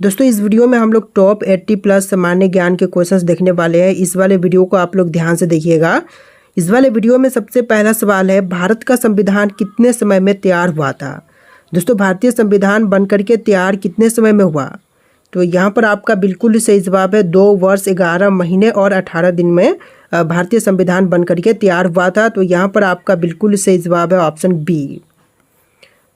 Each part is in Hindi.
दोस्तों इस वीडियो में हम लोग टॉप 80 प्लस सामान्य ज्ञान के क्वेश्चंस देखने वाले हैं। इस वाले वीडियो को आप लोग ध्यान से देखिएगा। इस वाले वीडियो में सबसे पहला सवाल है, भारत का संविधान कितने समय में तैयार हुआ था। दोस्तों भारतीय संविधान बनकर के तैयार कितने समय में हुआ, तो यहाँ पर आपका बिल्कुल सही जवाब है 2 वर्ष 11 महीने और 18 दिन में भारतीय संविधान बनकर के तैयार हुआ था। तो यहाँ पर आपका बिल्कुल सही जवाब है ऑप्शन बी।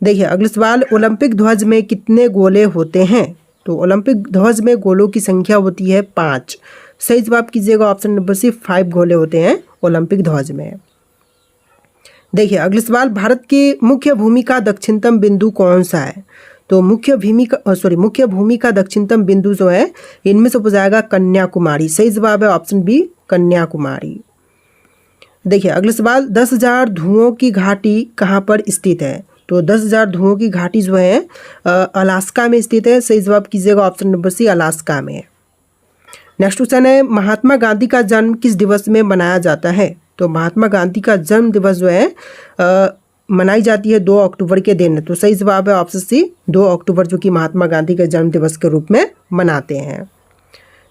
देखिए अगला सवाल, ओलंपिक ध्वज में कितने गोले होते हैं। तो ओलंपिक ध्वज में गोलों की संख्या होती है 5। सही जवाब कीजिएगा ऑप्शन नंबर सी, 5 गोले होते हैं ओलंपिक ध्वज में। देखिए अगला सवाल, भारत की मुख्य भूमि का दक्षिणतम बिंदु कौन सा है। तो मुख्य भूमि का दक्षिणतम बिंदु जो है इनमें से हो जाएगा कन्याकुमारी। सही जवाब है ऑप्शन बी, कन्याकुमारी। देखिए अगला सवाल, 10,000 धुओं की घाटी कहाँ पर स्थित है। तो 10,000 धुओं की घाटी जो है अलास्का में स्थित है। सही जवाब कीजिएगा ऑप्शन नंबर सी, अलास्का में। नेक्स्ट क्वेश्चन है, महात्मा गांधी का जन्म किस दिवस में मनाया जाता है। तो महात्मा गांधी का जन्म दिवस जो है मनाई जाती है 2 अक्टूबर के दिन। तो सही जवाब है ऑप्शन सी, 2 अक्टूबर जो कि महात्मा गांधी के जन्म दिवस के रूप में मनाते हैं।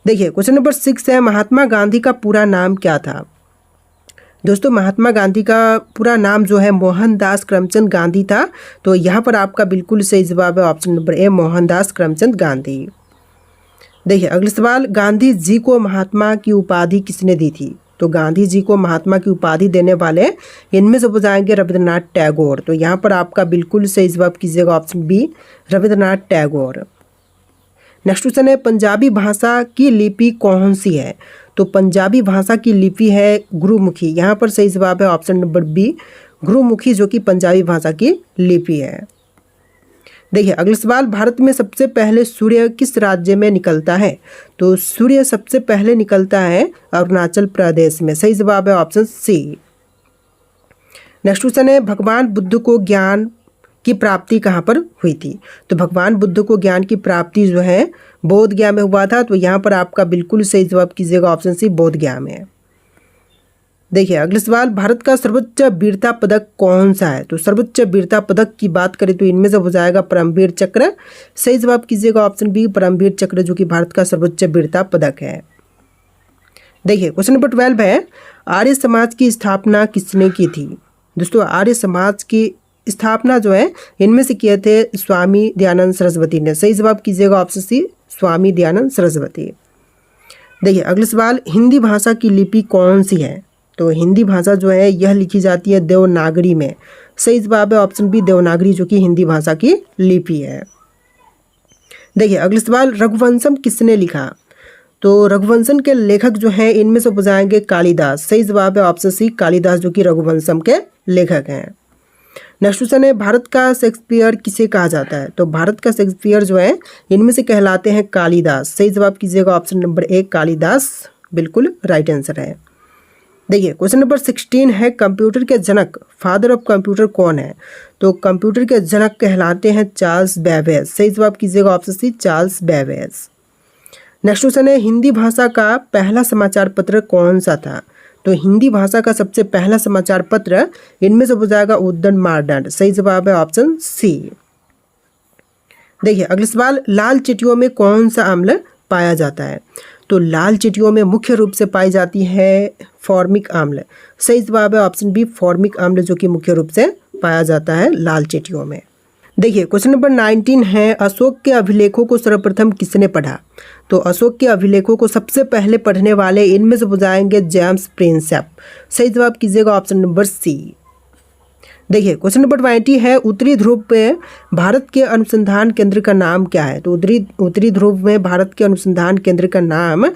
देखिए क्वेश्चन नंबर 6 है, महात्मा गांधी का पूरा नाम क्या था। दोस्तों महात्मा गांधी का पूरा नाम जो है मोहनदास करमचंद गांधी था। तो यहाँ पर आपका बिल्कुल सही जवाब है option number A, Mohandas Karamchand Gandhi. देखिए अगला सवाल, गांधी जी को महात्मा की उपाधि किसने दी थी। तो गांधी जी को महात्मा की उपाधि देने वाले इनमें से हो जाएंगे रविंद्रनाथ टैगोर। तो यहाँ पर आपका बिल्कुल सही जवाब कीजिएगा option B, Rabindranath Tagore. Next question है, पंजाबी भाषा की लिपि कौन सी है। तो पंजाबी भाषा की लिपि है गुरुमुखी। यहाँ पर सही जवाब है ऑप्शन नंबर बी, गुरुमुखी जो कि पंजाबी भाषा की लिपि है। देखिए अगला सवाल, भारत में सबसे पहले सूर्य किस राज्य में निकलता है। तो सूर्य सबसे पहले निकलता है अरुणाचल प्रदेश में। सही जवाब है ऑप्शन सी। नेक्स्ट क्वेश्चन है, भगवान बुद्ध को ज्ञान की प्राप्ति कहाँ पर हुई थी। तो भगवान बुद्ध को ज्ञान की प्राप्ति जो है बोध गया में हुआ था। तो यहाँ पर आपका बिल्कुल सही जवाब कीजिएगा ऑप्शन सी, बोध गया में। देखिए अगला सवाल, भारत का सर्वोच्च वीरता पदक कौन सा है। तो सर्वोच्च वीरता पदक की बात करें तो इनमें से हो जाएगा परमवीर चक्र। सही जवाब कीजिएगा ऑप्शन बी, परमवीर चक्र जो कि भारत का सर्वोच्च वीरता पदक है। देखिए क्वेश्चन नंबर 12 है, आर्य समाज की स्थापना किसने की थी। दोस्तों आर्य समाज की स्थापना जो है इनमें से किए थे स्वामी दयानंद सरस्वती ने। सही जवाब कीजिएगा ऑप्शन सी, स्वामी दयानंद सरस्वती। देखिए अगला सवाल, हिंदी भाषा की लिपि कौन सी है। तो हिंदी भाषा जो है यह लिखी जाती है देवनागरी में। सही जवाब है ऑप्शन बी, देवनागरी जो कि हिंदी भाषा की लिपि है। देखिए अगला सवाल, रघुवंशम किसने लिखा। तो रघुवंशम के लेखक जो हैं इनमें से हो जाएंगे कालिदास। सही जवाब है ऑप्शन सी, कालिदास जो कि रघुवंशम के लेखक हैं। नेक्स्ट क्वेश्चन है, भारत का शेक्सपियर किसे कहा जाता है। तो भारत का शेक्सपियर जो है इनमें से कहलाते हैं कालिदास। सही जवाब कीजिएगा ऑप्शन नंबर ए, कालिदास बिल्कुल राइट आंसर है। देखिए क्वेश्चन नंबर 16 है, कंप्यूटर के जनक फादर ऑफ कंप्यूटर कौन है। तो कंप्यूटर के जनक कहलाते हैं चार्ल्स बेबेज। सही जवाब कीजिएगा option C, Charles Babbage. Next question है, हिंदी भाषा का पहला समाचार पत्र कौन सा था। तो हिंदी भाषा का सबसे पहला समाचार पत्र इनमें से हो जाएगा उद्दंड मार्तंड। सही जवाब है ऑप्शन सी। देखिए अगला सवाल, लाल चिट्ठियों में कौन सा अम्ल पाया जाता है। तो लाल चिट्ठियों में मुख्य रूप से पाई जाती है फॉर्मिक अम्ल। सही जवाब है ऑप्शन बी, फॉर्मिक अम्ल जो कि मुख्य रूप से पाया जाता है लाल चिट्ठियों में। देखिए क्वेश्चन नंबर 19 है, अशोक के अभिलेखों को सर्वप्रथम किसने पढ़ा। तो अशोक के अभिलेखों को सबसे पहले पढ़ने वाले इनमें से हो जाएंगे जेम्स प्रिंसेप। सही जवाब कीजिएगा ऑप्शन नंबर सी। देखिए क्वेश्चन नंबर 20 है, उत्तरी ध्रुव पे भारत के अनुसंधान केंद्र का नाम क्या है। तो उत्तरी ध्रुव में भारत के अनुसंधान केंद्र का नाम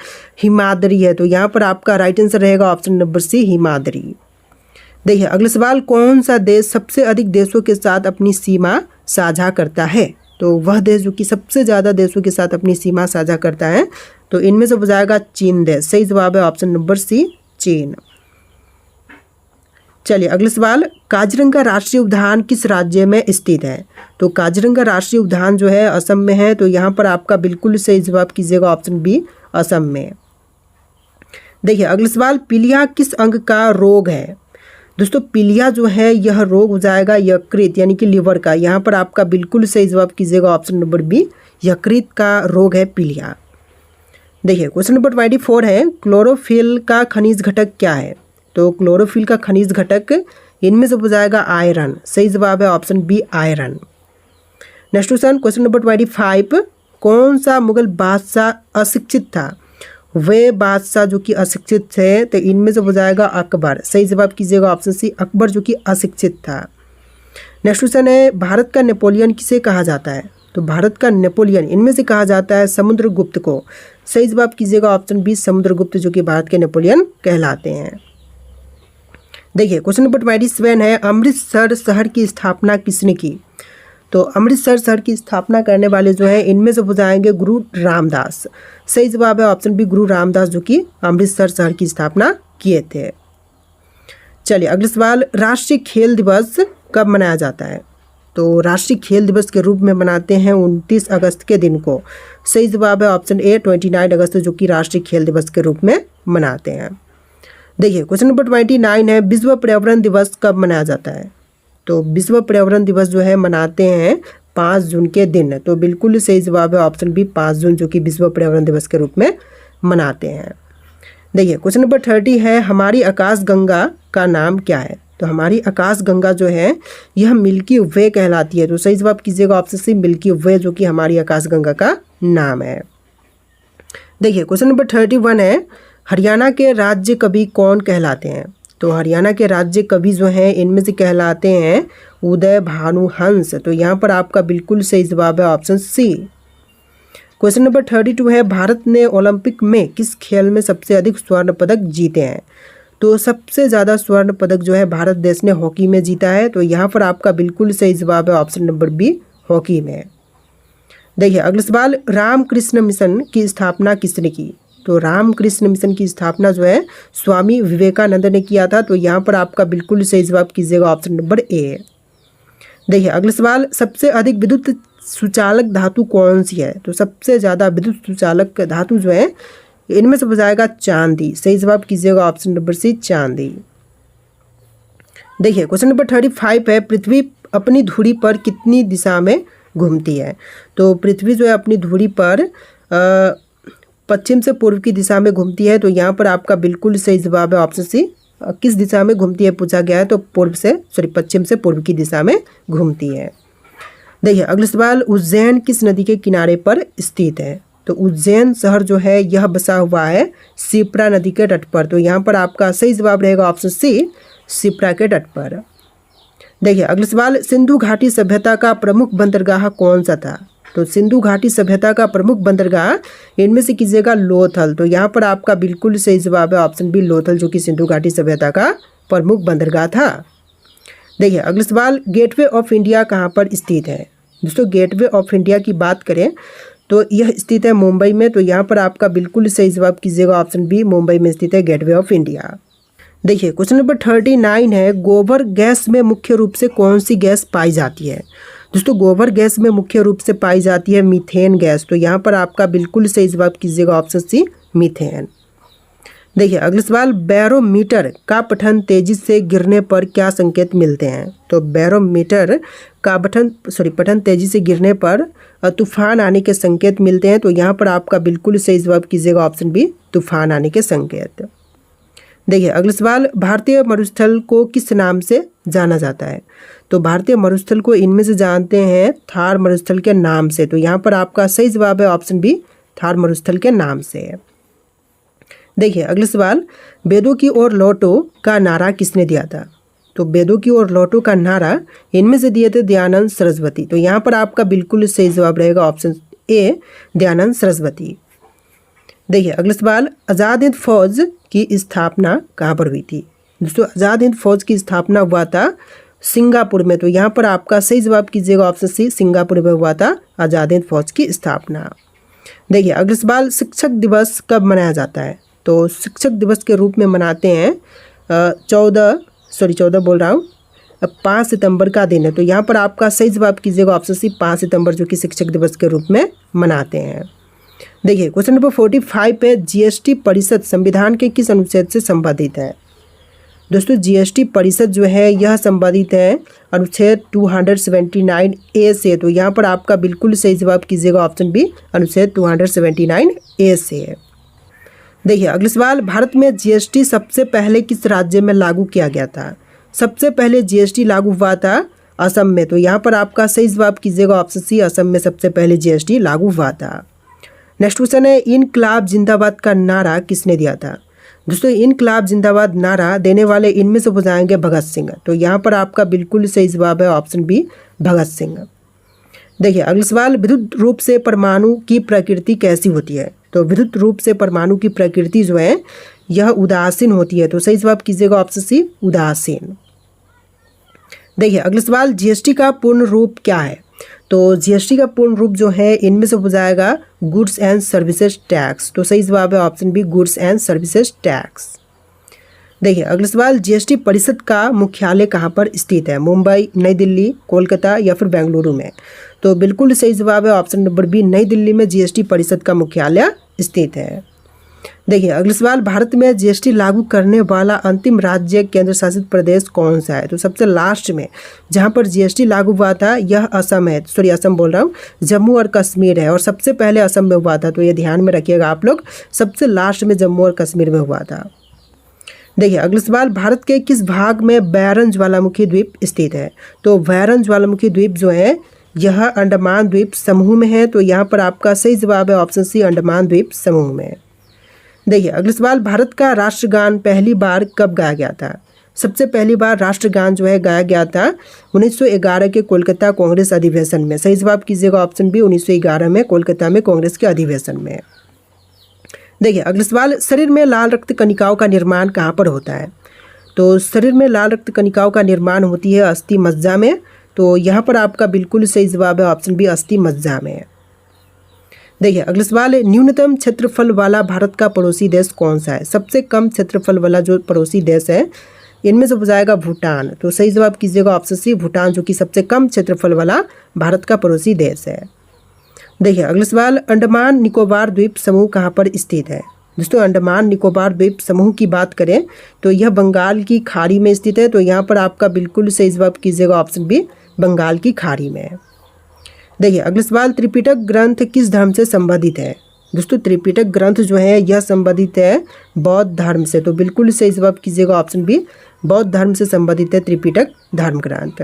हिमाद्री है। तो यहाँ पर आपका राइट आंसर रहेगा ऑप्शन नंबर सी, हिमाद्री। देखिए अगला सवाल, कौन सा देश सबसे अधिक देशों के साथ अपनी सीमा साझा करता है। तो वह देश जो कि सबसे ज़्यादा देशों के साथ अपनी सीमा साझा करता है तो इनमें से हो जाएगा चीन देश। सही जवाब है ऑप्शन नंबर सी, चीन। चलिए अगला सवाल, काजीरंगा राष्ट्रीय उद्यान किस राज्य में स्थित है। तो काजीरंगा राष्ट्रीय उद्यान जो है असम में है। तो यहाँ पर आपका बिल्कुल सही जवाब कीजिएगा ऑप्शन बी, असम में। देखिए अगला सवाल, पीलिया किस अंग का रोग है। दोस्तों पीलिया जो है यह रोग हो जाएगा यकृत यानी कि लीवर का। यहाँ पर आपका बिल्कुल सही जवाब कीजिएगा ऑप्शन नंबर बी, यकृत का रोग है पीलिया। देखिए क्वेश्चन नंबर 24 है, क्लोरोफिल का खनिज घटक क्या है? तो क्लोरोफिल का खनिज घटक इनमें से हो जाएगा आयरन। सही जवाब है option B iron. Next question number 25, कौन सा मुगल बादशाह अशिक्षित था? वे बादशाह जो कि अशिक्षित थे, तो इनमें से हो जाएगा अकबर। सही जवाब कीजिएगा ऑप्शन सी अकबर जो कि अशिक्षित था। नेक्स्ट क्वेश्चन है, भारत का नेपोलियन किसे कहा जाता है? तो भारत का नेपोलियन इनमें से कहा जाता है समुद्रगुप्त को। सही जवाब कीजिएगा ऑप्शन बी समुद्रगुप्त जो कि भारत के नेपोलियन कहलाते हैं। देखिए क्वेश्चन नंबर 27 है, अमृतसर शहर की स्थापना किसने की? तो अमृतसर शहर की स्थापना करने वाले जो है इनमें से हो जाएंगे गुरु रामदास। सही जवाब है ऑप्शन बी गुरु रामदास जो कि अमृतसर शहर की स्थापना किए थे। चलिए अगला सवाल, राष्ट्रीय खेल दिवस कब मनाया जाता है? तो राष्ट्रीय खेल दिवस के रूप में मनाते हैं 29 अगस्त के दिन को। सही जवाब है ऑप्शन ए 29 अगस्त जो कि राष्ट्रीय खेल दिवस के रूप में मनाते हैं। देखिए क्वेश्चन नंबर 29 है, विश्व पर्यावरण दिवस कब मनाया जाता है? तो विश्व पर्यावरण दिवस जो है मनाते हैं 5 जून के दिन। तो बिल्कुल सही जवाब है ऑप्शन बी 5 जून जो कि विश्व पर्यावरण दिवस के रूप में मनाते हैं। देखिए क्वेश्चन नंबर 30 है, हमारी आकाश गंगा का नाम क्या है? तो हमारी आकाश गंगा जो है यह मिल्की वे कहलाती है। तो सही जवाब कीजिएगा ऑप्शन सी मिल्की वे जो कि हमारी आकाश गंगा का नाम है। देखिए क्वेश्चन नंबर 31 है, हरियाणा के राज्य कवि कौन कहलाते हैं? तो हरियाणा के राज्य कवि जो हैं इनमें से कहलाते हैं उदय भानु हंस। तो यहाँ पर आपका बिल्कुल सही जवाब है ऑप्शन सी। क्वेश्चन नंबर 32 है, भारत ने ओलंपिक में किस खेल में सबसे अधिक स्वर्ण पदक जीते हैं? तो सबसे ज़्यादा स्वर्ण पदक जो है भारत देश ने हॉकी में जीता है। तो यहाँ पर आपका बिल्कुल सही जवाब है ऑप्शन नंबर बी हॉकी में। देखिए अगला सवाल, रामकृष्ण मिशन की स्थापना किसने की? तो रामकृष्ण मिशन की स्थापना जो है स्वामी विवेकानंद ने किया था। तो यहाँ पर आपका बिल्कुल सही जवाब कीजिएगा ऑप्शन नंबर ए। देखिए अगला सवाल, सबसे अधिक विद्युत सुचालक धातु कौन सी है? तो सबसे ज़्यादा विद्युत सुचालक धातु जो है इनमें से हो जाएगा चांदी। सही जवाब कीजिएगा ऑप्शन नंबर सी चांदी। देखिए क्वेश्चन नंबर 35 है, पृथ्वी अपनी धुरी पर कितनी दिशा में घूमती है? तो पृथ्वी जो है अपनी धुरी पर पश्चिम से पूर्व की दिशा में घूमती है। तो यहाँ पर आपका बिल्कुल सही जवाब है ऑप्शन सी किस दिशा में घूमती है पूछा गया है। तो पश्चिम से पूर्व की दिशा में घूमती है। देखिए अगला सवाल, उज्जैन किस नदी के किनारे पर स्थित है? तो उज्जैन शहर जो है यह बसा हुआ है शिप्रा नदी के तट पर। तो यहाँ पर आपका सही जवाब रहेगा ऑप्शन सी शिप्रा के तट पर। देखिए अगला सवाल, सिंधु घाटी सभ्यता का प्रमुख बंदरगाह कौन सा था? तो सिंधु घाटी सभ्यता का प्रमुख बंदरगाह इनमें से कीजिएगा लोथल। तो यहाँ पर आपका बिल्कुल सही जवाब है ऑप्शन बी लोथल जो कि सिंधु घाटी सभ्यता का प्रमुख बंदरगाह था। देखिए अगला सवाल, गेटवे ऑफ इंडिया कहाँ पर स्थित है? दोस्तों गेटवे ऑफ इंडिया की बात करें तो यह स्थित है मुंबई में। तो यहाँ पर आपका बिल्कुल सही जवाब कीजिएगा ऑप्शन बी मुंबई में स्थित है गेटवे ऑफ इंडिया। देखिए क्वेश्चन नंबर 39 है, गोबर गैस में मुख्य रूप से कौन सी गैस पाई जाती है? दोस्तों गोबर गैस में मुख्य रूप से पाई जाती है मीथेन गैस। तो यहाँ पर आपका बिल्कुल सही जवाब कीजिएगा ऑप्शन सी मीथेन। देखिए अगला सवाल, बैरोमीटर का पठन तेजी से गिरने पर क्या संकेत मिलते हैं? तो बैरोमीटर का पठन तेजी से गिरने पर तूफान आने के संकेत मिलते हैं। तो यहाँ पर आपका बिल्कुल सही जवाब कीजिएगा ऑप्शन बी तूफान आने के संकेत। देखिए अगला सवाल, भारतीय मरुस्थल को किस नाम से जाना जाता है? तो भारतीय मरुस्थल को इनमें से जानते हैं थार मरुस्थल के नाम से। तो यहाँ पर आपका सही जवाब है ऑप्शन बी थार मरुस्थल के नाम से। देखिए अगला सवाल, वेदों की ओर लौटो का नारा किसने दिया था? तो वेदों की ओर लौटो का नारा इनमें से दिए थे दयानंद सरस्वती। तो यहाँ पर आपका बिल्कुल सही जवाब रहेगा ऑप्शन ए दयानंद सरस्वती। देखिए अगला सवाल, आज़ाद हिंद फौज की स्थापना कहाँ पर हुई थी? दोस्तों आज़ाद हिंद फौज की स्थापना हुआ था सिंगापुर में। तो यहाँ पर आपका सही जवाब कीजिएगा ऑप्शन सी सिंगापुर में हुआ था आज़ाद हिंद फौज की स्थापना। देखिए अगला सवाल, शिक्षक दिवस कब मनाया जाता है? तो शिक्षक दिवस के रूप में मनाते हैं 5 सितंबर का दिन है। तो यहाँ पर आपका सही जवाब कीजिएगा ऑप्शन सी 5 सितंबर जो कि शिक्षक दिवस के रूप में मनाते हैं। देखिए क्वेश्चन नंबर 45 पे, जीएसटी परिषद संविधान के किस अनुच्छेद से संबंधित है? दोस्तों जीएसटी परिषद जो है यह संबंधित है अनुच्छेद 279A से। तो यहाँ पर आपका बिल्कुल सही जवाब कीजिएगा ऑप्शन बी, अनुच्छेद 279A से है। देखिए अगला सवाल, भारत में जीएसटी सबसे पहले किस राज्य में लागू किया गया था? सबसे पहले जीएसटी लागू हुआ था असम में। तो यहाँ पर आपका सही जवाब कीजिएगा ऑप्शन सी, असम में सबसे पहले जीएसटी लागू हुआ था। नेक्स्ट क्वेश्चन है, इनकलाब जिंदाबाद का नारा किसने दिया था? दोस्तों इनकलाब जिंदाबाद नारा देने वाले इनमें से हो जाएंगे भगत सिंह। तो यहाँ पर आपका बिल्कुल सही जवाब है ऑप्शन बी, भगत सिंह। देखिए अगला सवाल, विद्युत रूप से परमाणु की प्रकृति कैसी होती है? तो विद्युत रूप से परमाणु की प्रकृति जो है यह उदासीन होती है। तो सही जवाब कीजिएगा ऑप्शन सी, उदासीन। देखिए अगला सवाल, जीएसटी का पूर्ण रूप क्या है? तो जीएसटी का पूर्ण रूप जो है इनमें से हो जाएगा गुड्स एंड सर्विसेज टैक्स। तो सही जवाब है option B, goods and services tax. देखिए अगला सवाल, जीएसटी परिषद का मुख्यालय कहाँ पर स्थित है? मुंबई, नई दिल्ली, कोलकाता या फिर बेंगलुरु में? तो बिल्कुल सही जवाब है ऑप्शन नंबर बी, नई दिल्ली में जीएसटी परिषद का मुख्यालय स्थित है। देखिए अगला सवाल, भारत में जीएसटी लागू करने वाला अंतिम राज्य केंद्र शासित प्रदेश कौन सा है? तो सबसे लास्ट में जहां पर जीएसटी लागू हुआ था यह असम है, असम बोल रहा हूँ, जम्मू और कश्मीर है। और सबसे पहले असम में हुआ था, तो ये ध्यान में रखिएगा आप लोग, सबसे लास्ट में जम्मू और कश्मीर में हुआ था। देखिए अगला सवाल, भारत के किस भाग में बैरन ज्वालामुखी द्वीप स्थित है? तो बैरन ज्वालामुखी द्वीप जो है यह अंडमान द्वीप समूह में है। तो यहाँ पर आपका सही जवाब है ऑप्शन सी, अंडमान द्वीप समूह में। देखिए अगला सवाल, भारत का राष्ट्रगान पहली बार कब गाया गया था? सबसे पहली बार राष्ट्रगान जो है गाया गया था 1911 के कोलकाता कांग्रेस अधिवेशन में। सही जवाब कीजिएगा ऑप्शन बी, 1911 में कोलकाता में कांग्रेस के अधिवेशन में। देखिए अगला सवाल, शरीर में लाल रक्त कणिकाओं का निर्माण कहाँ पर होता है? तो शरीर में लाल रक्त कणिकाओं का निर्माण होती है अस्थि मज्जा में। तो यहाँ पर आपका बिल्कुल सही जवाब है ऑप्शन बी, अस्थि मज्जा में। देखिए अगला सवाल, न्यूनतम क्षेत्रफल वाला भारत का पड़ोसी देश कौन सा है? सबसे कम क्षेत्रफल वाला जो पड़ोसी देश है इनमें से हो जाएगा भूटान। तो सही जवाब कीजिएगा ऑप्शन सी, भूटान, जो कि सबसे कम क्षेत्रफल वाला भारत का पड़ोसी देश है। देखिए अगला सवाल, अंडमान निकोबार द्वीप समूह कहाँ पर स्थित है? दोस्तों अंडमान निकोबार द्वीप समूह की बात करें तो यह बंगाल की खाड़ी में स्थित है। तो यहाँ पर आपका बिल्कुल सही जवाब कीजिएगा ऑप्शन बी, बंगाल की खाड़ी में। देखिए अगला सवाल, त्रिपिटक ग्रंथ किस धर्म से संबंधित है? दोस्तों त्रिपिटक ग्रंथ जो है यह संबंधित है बौद्ध धर्म से। तो बिल्कुल सही जवाब कीजिएगा ऑप्शन बी, बौद्ध धर्म से संबंधित है त्रिपिटक धर्म ग्रंथ।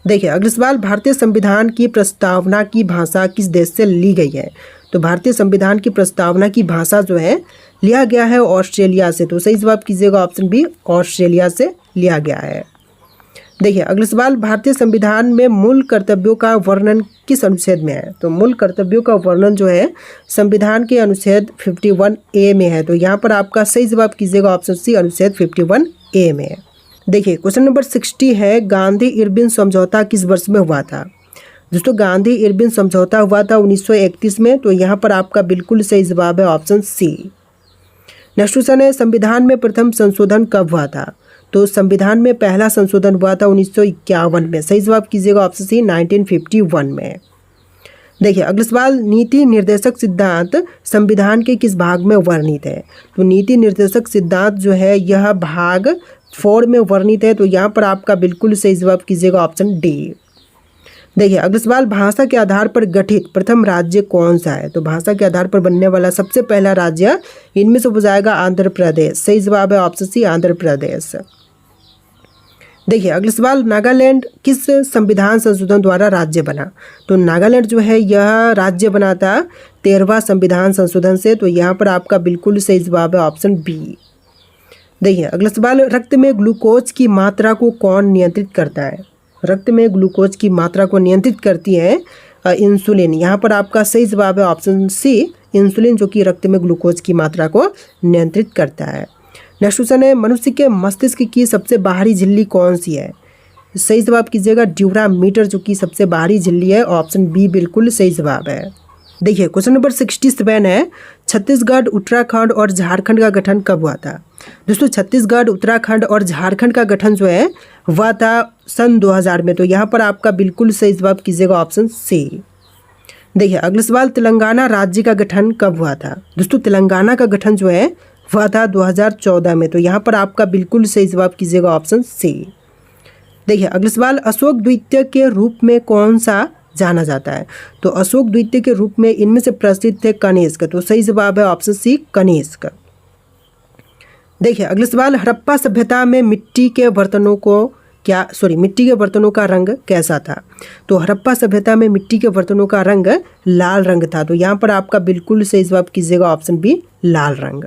देखिए अगला सवाल, भारतीय संविधान की प्रस्तावना की भाषा किस देश से ली गई है? तो भारतीय संविधान की प्रस्तावना की भाषा जो है लिया गया है ऑस्ट्रेलिया से। तो सही जवाब कीजिएगा ऑप्शन बी, ऑस्ट्रेलिया से लिया गया है। देखिए अगला सवाल, भारतीय संविधान में मूल कर्तव्यों का वर्णन किस अनुच्छेद में है? तो मूल कर्तव्यों का वर्णन जो है संविधान के अनुच्छेद 51A में है। तो यहाँ पर आपका सही जवाब कीजिएगा ऑप्शन सी, अनुच्छेद 51A में। देखिए क्वेश्चन नंबर 60 है, गांधी इरविन समझौता किस वर्ष में हुआ था? दोस्तों गांधी इरविन समझौता हुआ था 1931 में। तो यहाँ पर आपका बिल्कुल सही जवाब है ऑप्शन सी। नेक्स्ट क्वेश्चन है, संविधान में प्रथम संशोधन कब हुआ था? तो संविधान में पहला संशोधन हुआ था 1951 में। सही जवाब कीजिएगा ऑप्शन सी, 1951 में। देखिए अगला सवाल, नीति निर्देशक सिद्धांत संविधान के किस भाग में वर्णित है? तो नीति निर्देशक सिद्धांत जो है यह भाग 4 में वर्णित है। तो यहाँ पर आपका बिल्कुल सही जवाब कीजिएगा ऑप्शन डी। देखिए अगला सवाल, भाषा के आधार पर गठित प्रथम राज्य कौन सा है? तो भाषा के आधार पर बनने वाला सबसे पहला राज्य इनमें से हो जाएगा आंध्र प्रदेश। सही जवाब है ऑप्शन सी, आंध्र प्रदेश। देखिए अगला सवाल, नागालैंड किस संविधान संशोधन द्वारा राज्य बना? तो नागालैंड जो है यह राज्य बना था 13वां संविधान संशोधन से। तो यहाँ पर आपका बिल्कुल सही जवाब है ऑप्शन बी। देखिए अगला सवाल, रक्त में ग्लूकोज की मात्रा को कौन नियंत्रित करता है? रक्त में ग्लूकोज की मात्रा को नियंत्रित करती है इंसुलिन। यहाँ पर आपका सही जवाब है ऑप्शन सी, इंसुलिन, जो कि रक्त में ग्लूकोज की मात्रा को नियंत्रित करता है। नेक्स्ट क्वेश्चन है, मनुष्य के मस्तिष्क की सबसे बाहरी झिल्ली कौन सी है? सही जवाब कीजिएगा ड्यूरामीटर, जो कि सबसे बाहरी झिल्ली है। ऑप्शन बी बिल्कुल सही जवाब है। देखिए क्वेश्चन नंबर 67 है, छत्तीसगढ़, उत्तराखंड और झारखंड का गठन कब हुआ था? दोस्तों छत्तीसगढ़, उत्तराखंड और झारखंड का गठन जो है हुआ था सन 2000 में। तो यहाँ पर आपका बिल्कुल सही जवाब कीजिएगा ऑप्शन सी। देखिए अगला सवाल, तेलंगाना राज्य का गठन कब हुआ था? दोस्तों तेलंगाना का गठन जो है हुआ था 2014 में। तो यहाँ पर आपका बिल्कुल सही जवाब कीजिएगा ऑप्शन सी। देखिए अगला सवाल, अशोक द्वितीय के रूप में कौन सा जाना जाता है? तो अशोक द्वितीय के रूप में इनमें से प्रसिद्ध थे कनिष्क। तो सही जवाब है ऑप्शन सी कनिष्क। देखिए अगला सवाल, हड़प्पा सभ्यता में मिट्टी के बर्तनों का रंग कैसा था? तो हड़प्पा सभ्यता में मिट्टी के बर्तनों का रंग लाल रंग था। तो यहाँ पर आपका बिल्कुल सही जवाब कीजिएगा ऑप्शन बी लाल रंग।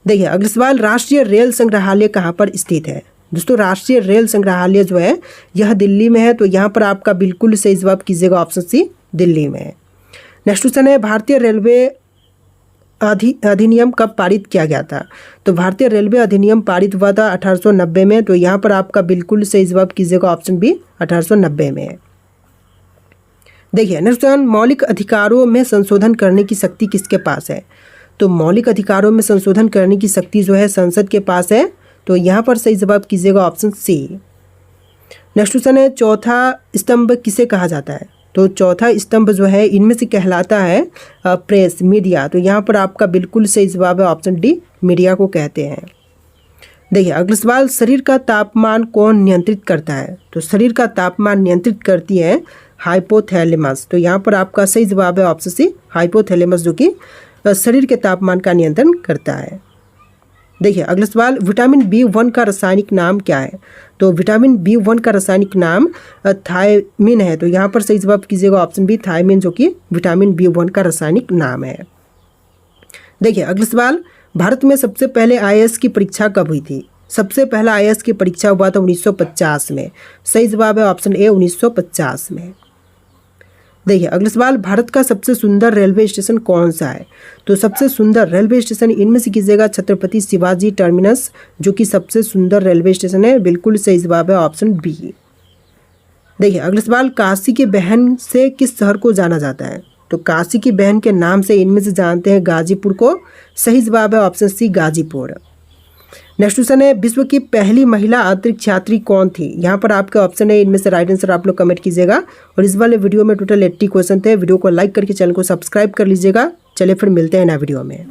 देखिए अगला सवाल, राष्ट्रीय रेल संग्रहालय कहाँ पर स्थित है? दोस्तों राष्ट्रीय रेल संग्रहालय जो है यह दिल्ली में है। तो यहाँ पर आपका बिल्कुल सही जवाब कीजिएगा ऑप्शन सी दिल्ली में है। नेक्स्ट क्वेश्चन है, भारतीय रेलवे अधिनियम कब पारित किया गया था? तो भारतीय रेलवे अधिनियम पारित हुआ था 1890 में। तो यहाँ पर आपका बिल्कुल सही जवाब कीजिएगा ऑप्शन बी 1890 में है। देखिए नेक्स्ट क्वेश्चन, मौलिक अधिकारों में संशोधन करने की शक्ति किसके पास है? तो मौलिक अधिकारों में संशोधन करने की शक्ति जो है संसद के पास है। तो यहाँ पर सही जवाब कीजिएगा ऑप्शन सी। नेक्स्ट क्वेश्चन है, चौथा स्तंभ किसे कहा जाता है? तो चौथा स्तंभ जो है इनमें से कहलाता है प्रेस, मीडिया। तो यहाँ पर आपका बिल्कुल सही जवाब है ऑप्शन डी मीडिया को कहते हैं। देखिए अगला सवाल, शरीर का तापमान कौन नियंत्रित करता है? तो शरीर का तापमान नियंत्रित करती है हाइपोथैलेमस। तो यहाँ पर आपका सही जवाब है ऑप्शन सी हाइपोथैलेमस, जो कि शरीर के तापमान का नियंत्रण करता है। देखिए अगला सवाल, विटामिन B1 का रासायनिक नाम क्या है? तो विटामिन B1 का रासायनिक नाम थायमिन है। तो यहाँ पर सही जवाब कीजिएगा ऑप्शन बी थायमिन, जो कि विटामिन B1 का रासायनिक नाम है। देखिए अगला सवाल, भारत में सबसे पहले IAS की परीक्षा कब हुई थी? सबसे पहला IAS की परीक्षा हुआ था 1950 में। सही जवाब है ऑप्शन ए 1950 में। देखिए अगला सवाल, भारत का सबसे सुंदर रेलवे स्टेशन कौन सा है? तो सबसे सुंदर रेलवे स्टेशन इनमें से कीजिएगा छत्रपति शिवाजी टर्मिनस, जो कि सबसे सुंदर रेलवे स्टेशन है। बिल्कुल सही जवाब है ऑप्शन बी। देखिए अगला सवाल, काशी की बहन से किस शहर को जाना जाता है? तो काशी की बहन के नाम से इनमें से जानते हैं गाजीपुर को। सही जवाब है option C Ghazipur. Next question है, विश्व की पहली महिला अंतरिक्ष यात्री कौन थी? यहाँ पर आपके ऑप्शन है, इनमें से राइट आंसर आप लोग कमेंट कीजिएगा। और इस वाले वीडियो में टोटल 80 क्वेश्चन थे। वीडियो को लाइक करके चैनल को सब्सक्राइब कर लीजिएगा। चलिए फिर मिलते हैं नए वीडियो में।